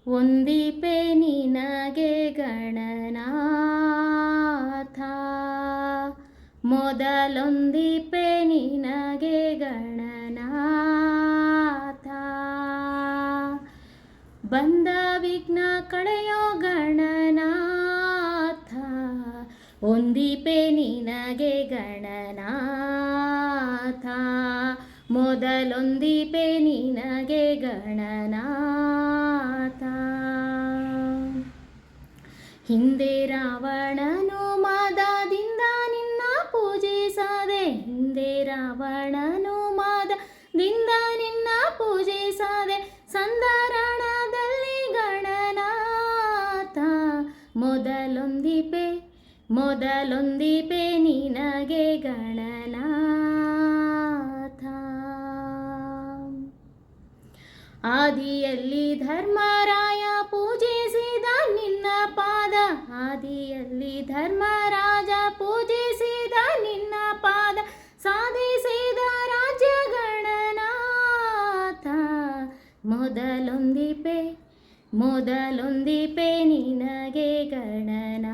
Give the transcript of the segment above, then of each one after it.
ಒಂದಿಪೆ ನಿನಗೆ ಗಣನಾಥ, ಮೊದಲೊಂದಿಪೆ ನಿನಗೆ ಗಣನಾಥ. ಬಂದ ವಿಘ್ನ ಕಳೆಯೋ ಗಣನಾಥ, ಒಂದಿಪೆ ನಿನಗೆ ಗಣನಾಥ, ಮೊದಲೊಂದಿಪೆ ನಿನಗೆ ಗಣನಾಥ. ಹಿಂದೆ ರಾವಣನು ಮದದಿಂದ ನಿನ್ನ ಪೂಜಿಸದೆ, ಹಿಂದೆ ರಾವಣನು ಮದದಿಂದ ನಿನ್ನ ಪೂಜಿಸದೆ, ಸಂದರಣದಲ್ಲಿ ಗಣನಾಥ, ಮೊದಲೊಂದಿಪೆ ನಿನಗೆ ಗಣನಾಥ. ಆದಿಯಲ್ಲಿ ಧರ್ಮರಾಯ ಪೂಜಿಸಿದ ನಿನ್ನ ಪಾದ, ಆದಿಯಲ್ಲಿ ಧರ್ಮರಾಜ ಪೂಜಿಸಿದ ನಿನ್ನ ಪಾದ, ಸಾಧಿಸಿದ ರಾಜ್ಯ ಗಣನಾಥ, ಮೊದಲೊಂದಿಪೆ ನಿನಗೆ ಗಣನಾಥ.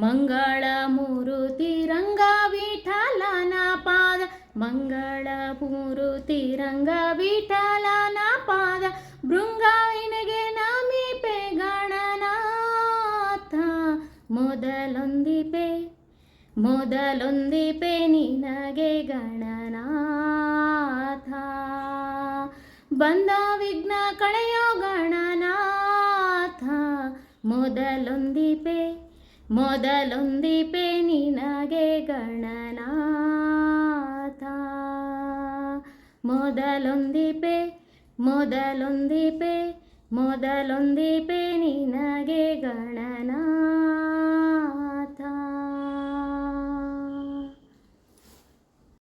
ಮಂಗಳ ಮೂರುತಿ ರಂಗ ವಿಠಲನ ಪಾದ, ಮಂಗಳ ಮೂರುತಿ ರಂಗ ವಿಠಲನ ಪಾದ, ಭೃಂಗಾವಿನಿಗೆ ನಮಿಪೆ ಗಣನಾಥ, ಮೊದಲೊಂದಿಪೆ ನಿನಗೆ ಗಣನಾಥ. ಬಂದ ವಿಘ್ನ ಕಳೆಯೋ ಗಣನಾಥ, ಮೊದಲೊಂದಿಪೆ ನಿನಗೆ ಗಣನಾಥ, ಮೊದಲೊಂದಿಪೆ ನಿನಗೆ ಗಣನಾಥ.